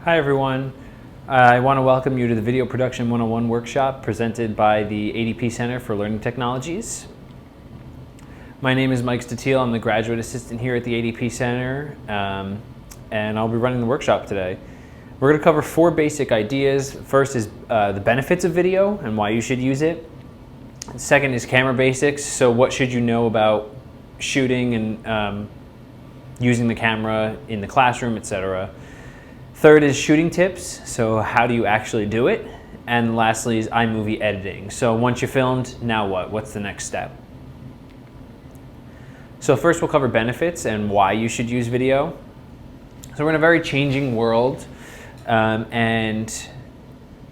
Hi everyone. I want to welcome you to the Video Production 101 workshop presented by the ADP Center for Learning Technologies. My name is Mike Statiel. I'm the graduate assistant here at the ADP Center, and I'll be running the workshop today. We're going to cover 4 basic ideas. First is the benefits of video and why you should use it. Second is camera basics, so what should you know about shooting and using the camera in the classroom, etc. Third is shooting tips, so how do you actually do it? And lastly is iMovie editing. So once you're filmed, now what? What's the next step? So first we'll cover benefits and why you should use video. So we're in a very changing world, and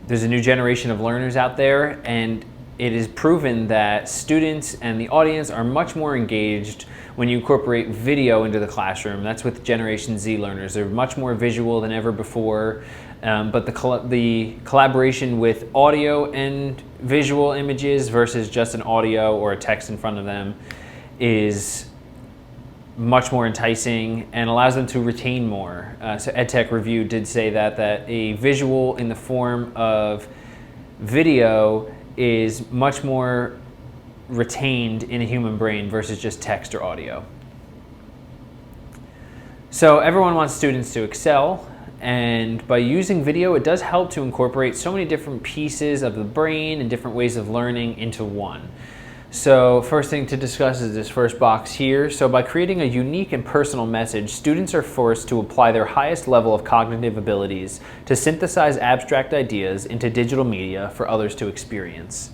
there's a new generation of learners out there, and it is proven that students and the audience are much more engaged when you incorporate video into the classroom. That's with Generation Z learners. They're much more visual than ever before, but the collaboration with audio and visual images versus just an audio or a text in front of them is much more enticing and allows them to retain more. So EdTech Review did say that a visual in the form of video is much more retained in a human brain versus just text or audio. So everyone wants students to excel, and by using video it does help to incorporate so many different pieces of the brain and different ways of learning into one. So first thing to discuss is this first box here. So by creating a unique and personal message, students are forced to apply their highest level of cognitive abilities to synthesize abstract ideas into digital media for others to experience.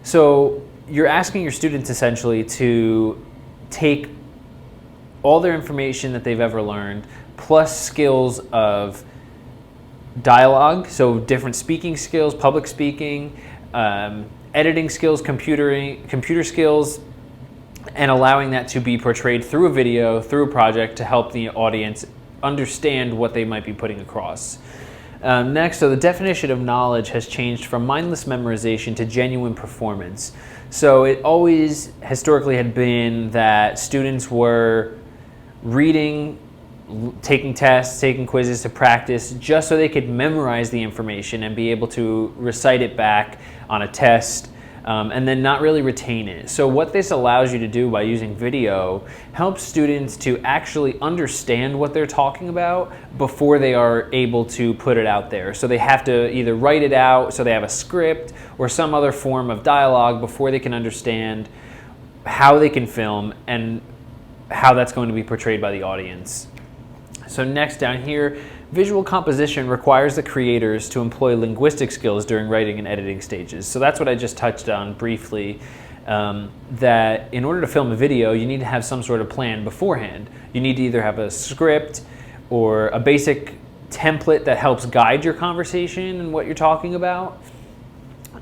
So you're asking your students essentially to take all their information that they've ever learned, plus skills of dialogue, so different speaking skills, public speaking, editing skills, computer skills, and allowing that to be portrayed through a video, through a project to help the audience understand what they might be putting across. Next, so the definition of knowledge has changed from mindless memorization to genuine performance. So it always historically had been that students were reading, taking tests, taking quizzes to practice just so they could memorize the information and be able to recite it back on a test, and then not really retain it. So what this allows you to do by using video helps students to actually understand what they're talking about before they are able to put it out there. So they have to either write it out, so they have a script or some other form of dialogue before they can understand how they can film and how that's going to be portrayed by the audience. So next down here, visual composition requires the creators to employ linguistic skills during writing and editing stages. So that's what I just touched on briefly, that in order to film a video, you need to have some sort of plan beforehand. You need to either have a script or a basic template that helps guide your conversation and what you're talking about.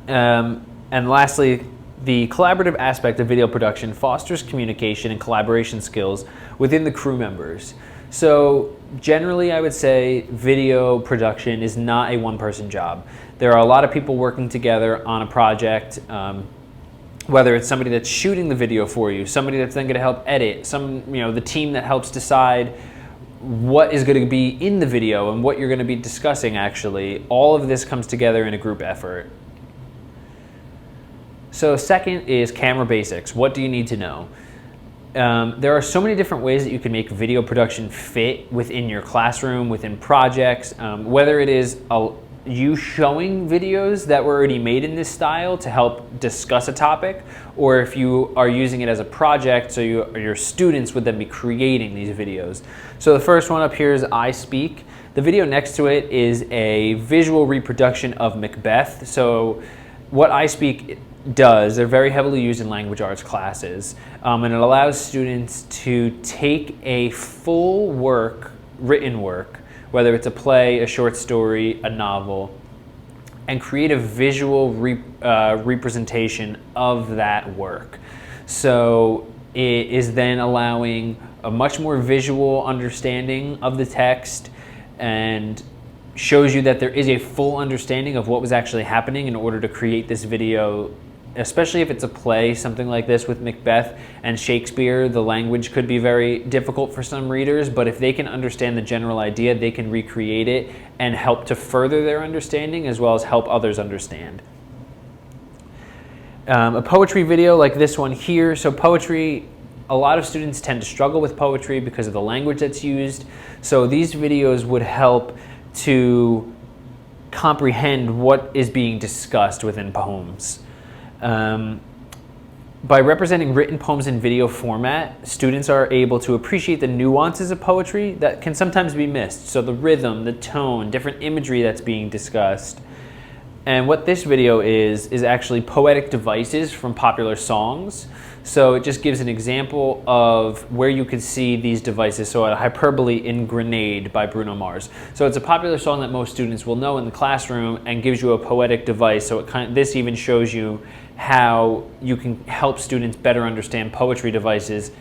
And lastly, the collaborative aspect of video production fosters communication and collaboration skills within the crew members. So generally I would say video production is not a one-person job. There are a lot of people working together on a project, whether it's somebody that's shooting the video for you, somebody that's then going to help edit, the team that helps decide what is going to be in the video and what you're going to be discussing actually. All of this comes together in a group effort. So second is camera basics. What do you need to know? There are so many different ways that you can make video production fit within your classroom, within projects, whether it is you showing videos that were already made in this style to help discuss a topic, or if you are using it as a project, so your students would then be creating these videos. So the first one up here is I Speak. The video next to it is a visual reproduction of Macbeth. So what I Speak does, they're very heavily used in language arts classes, and it allows students to take a full work, written work, whether it's a play, a short story, a novel, and create a visual representation of that work. So it is then allowing a much more visual understanding of the text and shows you that there is a full understanding of what was actually happening in order to create this video especially if it's a play, something like this with Macbeth and Shakespeare, the language could be very difficult for some readers, but if they can understand the general idea, they can recreate it and help to further their understanding as well as help others understand. A poetry video like this one here. So poetry, a lot of students tend to struggle with poetry because of the language that's used. So these videos would help to comprehend what is being discussed within poems. By representing written poems in video format, students are able to appreciate the nuances of poetry that can sometimes be missed. So the rhythm, the tone, different imagery that's being discussed. And what this video is actually poetic devices from popular songs. So it just gives an example of where you could see these devices. So a hyperbole in Grenade by Bruno Mars. So it's a popular song that most students will know in the classroom and gives you a poetic device. So this even shows you how you can help students better understand poetry devices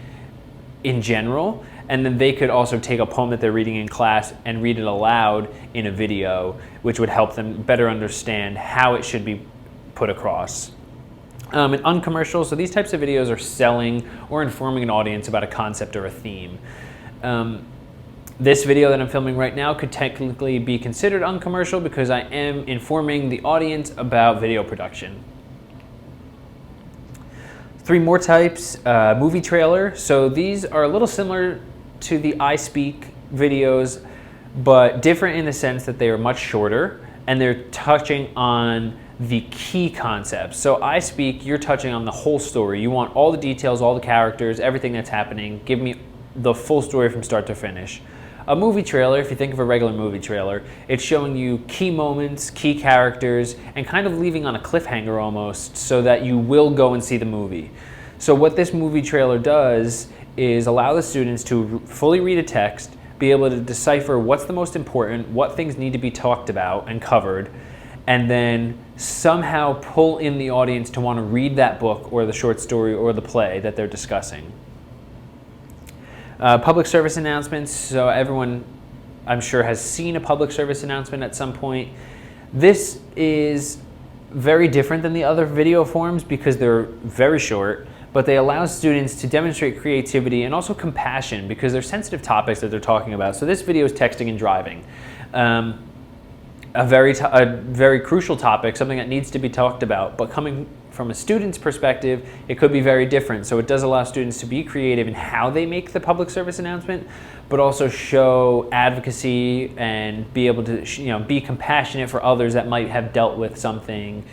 in general. And then they could also take a poem that they're reading in class and read it aloud in a video, which would help them better understand how it should be put across. And uncommercial, so these types of videos are selling or informing an audience about a concept or a theme. This video that I'm filming right now could technically be considered uncommercial because I am informing the audience about video production. 3 more types. Movie trailer. So these are a little similar to the I Speak videos, but different in the sense that they are much shorter and they're touching on the key concepts. So I Speak, you're touching on the whole story. You want all the details, all the characters, everything that's happening. Give me the full story from start to finish. A movie trailer, if you think of a regular movie trailer, it's showing you key moments, key characters, and kind of leaving on a cliffhanger almost so that you will go and see the movie. So what this movie trailer does is allow the students to fully read a text, be able to decipher what's the most important, what things need to be talked about and covered, and then somehow pull in the audience to want to read that book or the short story or the play that they're discussing. Public service announcements. So everyone, I'm sure, has seen a public service announcement at some point. This is very different than the other video forms because they're very short, but they allow students to demonstrate creativity and also compassion because they're sensitive topics that they're talking about. So this video is texting and driving. A very crucial topic, something that needs to be talked about, but coming from a student's perspective, it could be very different. So it does allow students to be creative in how they make the public service announcement, but also show advocacy and be able to be compassionate for others that might have dealt with something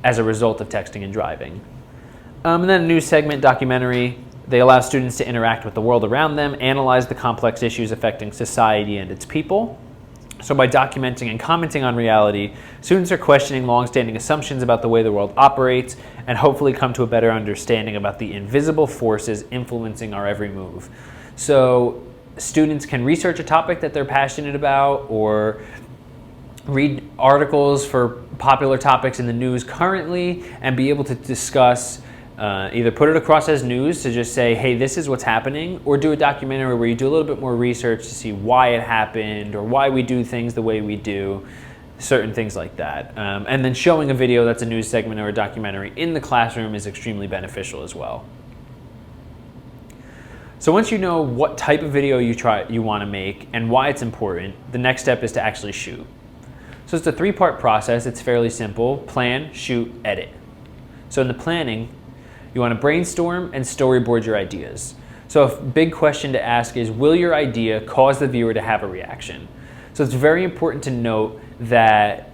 as a result of texting and driving. And then a new segment, documentary. They allow students to interact with the world around them, analyze the complex issues affecting society and its people. So by documenting and commenting on reality, students are questioning long-standing assumptions about the way the world operates and hopefully come to a better understanding about the invisible forces influencing our every move. So students can research a topic that they're passionate about or read articles for popular topics in the news currently and be able to discuss either put it across as news to just say, hey, this is what's happening, or do a documentary where you do a little bit more research to see why it happened or why we do things the way we do, certain things like that. And then showing a video that's a news segment or a documentary in the classroom is extremely beneficial as well. So once you know what type of video you want to make and why it's important, the next step is to actually shoot. So it's a 3-part process. It's fairly simple: plan, shoot, edit. So in the planning, you want to brainstorm and storyboard your ideas. So a big question to ask is, will your idea cause the viewer to have a reaction? So it's very important to note that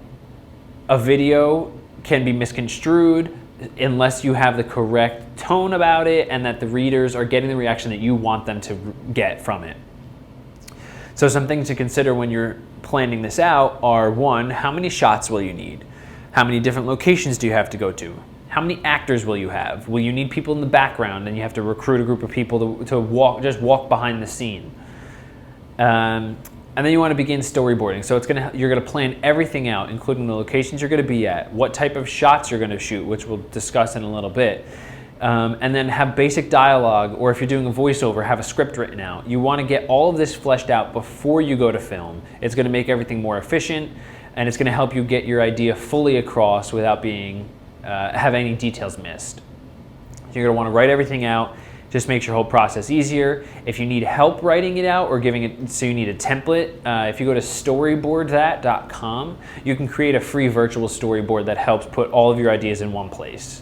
a video can be misconstrued unless you have the correct tone about it and that the readers are getting the reaction that you want them to get from it. So some things to consider when you're planning this out are: 1, how many shots will you need? How many different locations do you have to go to? How many actors will you have? Will you need people in the background and you have to recruit a group of people to walk behind the scene? And then you want to begin storyboarding. So you're going to plan everything out, including the locations you're going to be at, what type of shots you're going to shoot, which we'll discuss in a little bit. And then have basic dialogue, or if you're doing a voiceover, have a script written out. You want to get all of this fleshed out before you go to film. It's going to make everything more efficient, and it's going to help you get your idea fully across without being have any details missed. So you're going to want to write everything out. Just makes your whole process easier. If you need help writing it out or giving it, so you need a template, if you go to storyboardthat.com, you can create a free virtual storyboard that helps put all of your ideas in one place.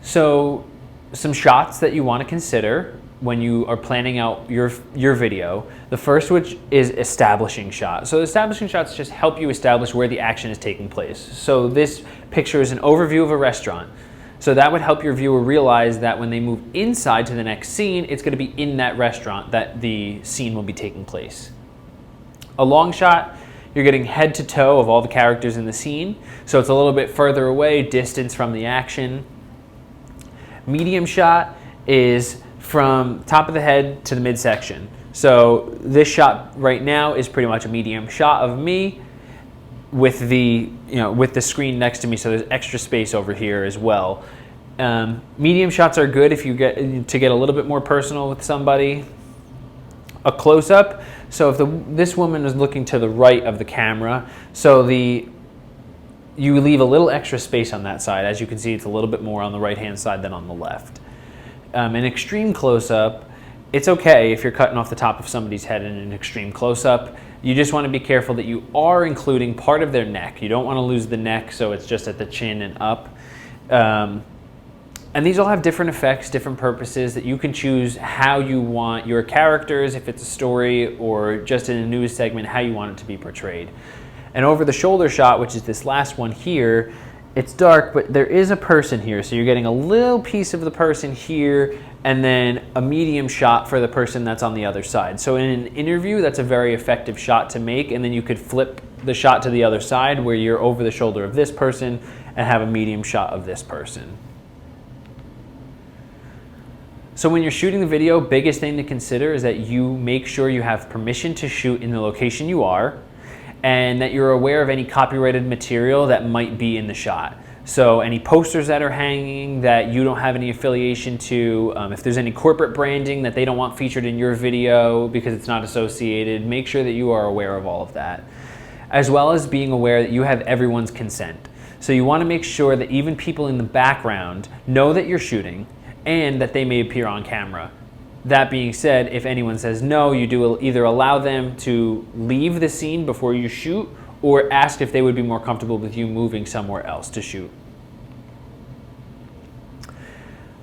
So some shots that you want to consider when you are planning out your video. The first, which is establishing shots. So establishing shots just help you establish where the action is taking place. So this picture is an overview of a restaurant. So that would help your viewer realize that when they move inside to the next scene, it's going to be in that restaurant that the scene will be taking place. A long shot, you're getting head to toe of all the characters in the scene. So it's a little bit further away, distance from the action. Medium shot is from top of the head to the midsection. So this shot right now is pretty much a medium shot of me with the screen next to me, so there's extra space over here as well. Medium shots are good if you get a little bit more personal with somebody. A close-up, so if this woman is looking to the right of the camera, so you leave a little extra space on that side. As you can see, it's a little bit more on the right-hand side than on the left. An extreme close-up, it's okay if you're cutting off the top of somebody's head in an extreme close-up. You just want to be careful that you are including part of their neck. You don't want to lose the neck, so it's just at the chin and up. And these all have different effects, different purposes that you can choose how you want your characters, if it's a story or just in a news segment, how you want it to be portrayed. And over the shoulder shot, which is this last one here, it's dark, but there is a person here. So you're getting a little piece of the person here and then a medium shot for the person that's on the other side. So in an interview, that's a very effective shot to make, and then you could flip the shot to the other side where you're over the shoulder of this person and have a medium shot of this person. So when you're shooting the video, biggest thing to consider is that you make sure you have permission to shoot in the location you are, and that you're aware of any copyrighted material that might be in the shot. So any posters that are hanging that you don't have any affiliation to, if there's any corporate branding that they don't want featured in your video because it's not associated, make sure that you are aware of all of that. As well as being aware that you have everyone's consent. So you want to make sure that even people in the background know that you're shooting and that they may appear on camera. That being said, if anyone says no, you do either allow them to leave the scene before you shoot or ask if they would be more comfortable with you moving somewhere else to shoot.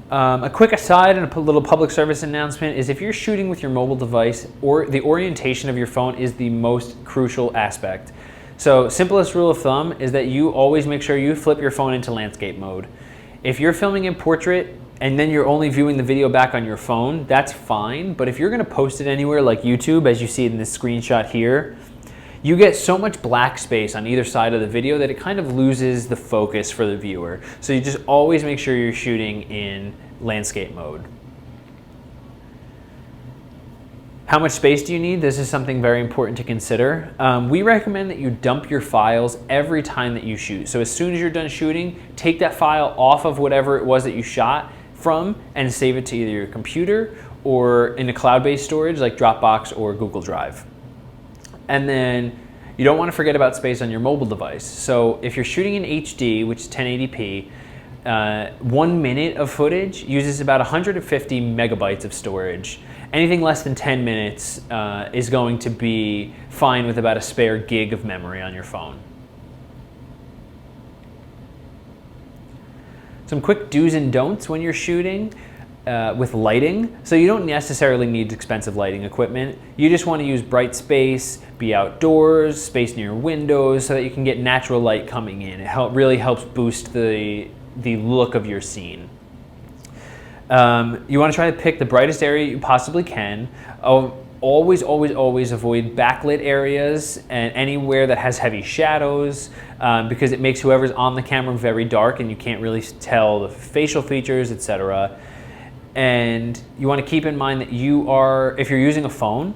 A quick aside and a little public service announcement is if you're shooting with your mobile device, or the orientation of your phone is the most crucial aspect. So simplest rule of thumb is that you always make sure you flip your phone into landscape mode. If you're filming in portrait and then you're only viewing the video back on your phone, that's fine. But if you're gonna post it anywhere like YouTube, as you see in this screenshot here, you get so much black space on either side of the video that it kind of loses the focus for the viewer. So you just always make sure you're shooting in landscape mode. How much space do you need? This is something very important to consider. We recommend that you dump your files every time that you shoot. So as soon as you're done shooting, take that file off of whatever it was that you shot from and save it to either your computer or in a cloud-based storage like Dropbox or Google Drive. And then you don't want to forget about space on your mobile device. So if you're shooting in HD, which is 1080p, 1 minute of footage uses about 150 megabytes of storage. Anything less than 10 minutes is going to be fine with about a spare gig of memory on your phone. Some quick do's and don'ts when you're shooting with lighting. So you don't necessarily need expensive lighting equipment. You just want to use bright space, be outdoors, space near windows so that you can get natural light coming in. It really helps boost the look of your scene. You want to try to pick the brightest area you possibly can. Always, always, always avoid backlit areas and anywhere that has heavy shadows because it makes whoever's on the camera very dark and you can't really tell the facial features, etc. And you want to keep in mind that if you're using a phone,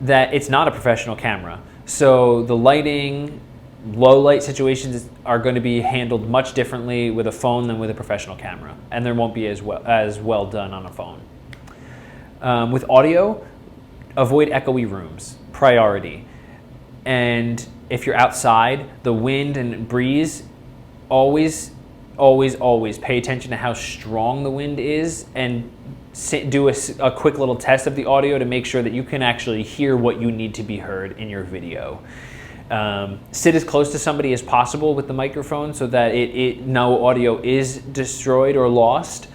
that it's not a professional camera. So the lighting, low light situations are going to be handled much differently with a phone than with a professional camera, and there won't be as well done on a phone. With audio, avoid echoey rooms, priority. And if you're outside, the wind and breeze, always pay attention to how strong the wind is, and do a quick little test of the audio to make sure that you can actually hear what you need to be heard in your video. Sit as close to somebody as possible with the microphone so that no audio is destroyed or lost.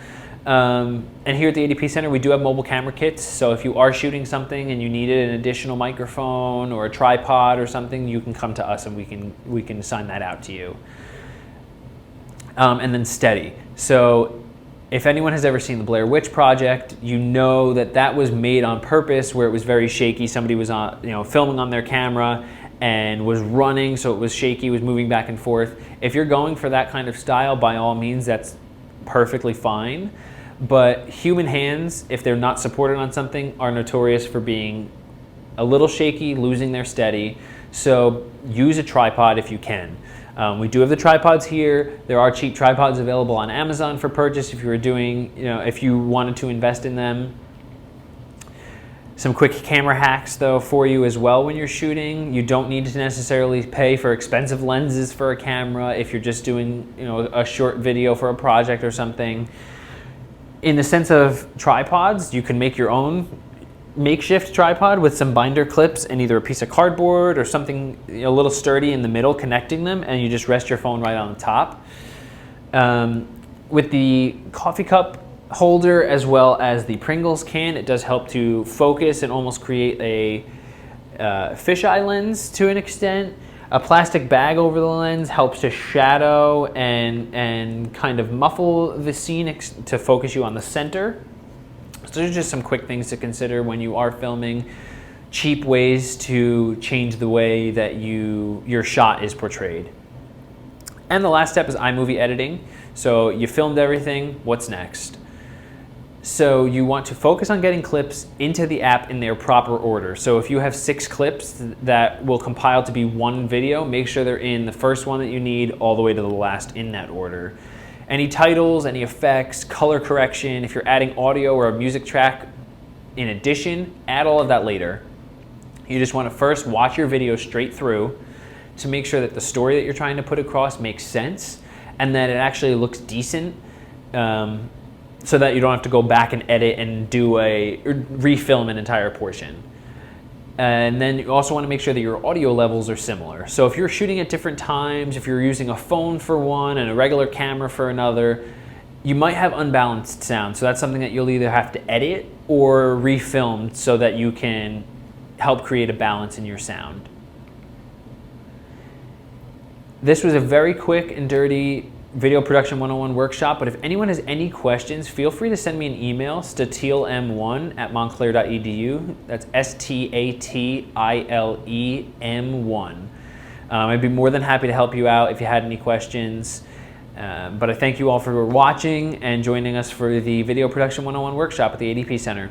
And here at the ADP Center, we do have mobile camera kits. So if you are shooting something and you needed an additional microphone or a tripod or something, you can come to us and we can assign that out to you. And then steady. So if anyone has ever seen the Blair Witch Project, you know that was made on purpose, where it was very shaky. Somebody was filming on their camera and was running, so it was shaky, was moving back and forth. If you're going for that kind of style, by all means, that's perfectly fine. But human hands, if they're not supported on something, are notorious for being a little shaky, losing their steady. So use a tripod if you can. We do have the tripods here. There are cheap tripods available on Amazon for purchase if you were if you wanted to invest in them. Some quick camera hacks though for you as well when you're shooting. You don't need to necessarily pay for expensive lenses for a camera if you're just doing a short video for a project or something. In the sense of tripods, you can make your own makeshift tripod with some binder clips and either a piece of cardboard or something a little sturdy in the middle connecting them, and you just rest your phone right on the top. With the coffee cup holder as well as the Pringles can, it does help to focus and almost create a fisheye lens to an extent. A plastic bag over the lens helps to shadow and kind of muffle the scene to focus you on the center. So there's just some quick things to consider when you are filming, cheap ways to change the way that your shot is portrayed. And the last step is iMovie editing. So you filmed everything, what's next? So you want to focus on getting clips into the app in their proper order. So if you have 6 clips that will compile to be one video, make sure they're in the first one that you need all the way to the last in that order. Any titles, any effects, color correction, if you're adding audio or a music track in addition, add all of that later. You just want to first watch your video straight through to make sure that the story that you're trying to put across makes sense and that it actually looks decent, so that you don't have to go back and edit and refilm an entire portion. And then you also want to make sure that your audio levels are similar. So if you're shooting at different times, if you're using a phone for one and a regular camera for another, you might have unbalanced sound. So that's something that you'll either have to edit or refilm so that you can help create a balance in your sound. This was a very quick and dirty Video Production 101 workshop, but if anyone has any questions, feel free to send me an email, statilem1@montclair.edu. That's STATILEM1. I'd be more than happy to help you out if you had any questions. But I thank you all for watching and joining us for the Video Production 101 workshop at the ADP Center.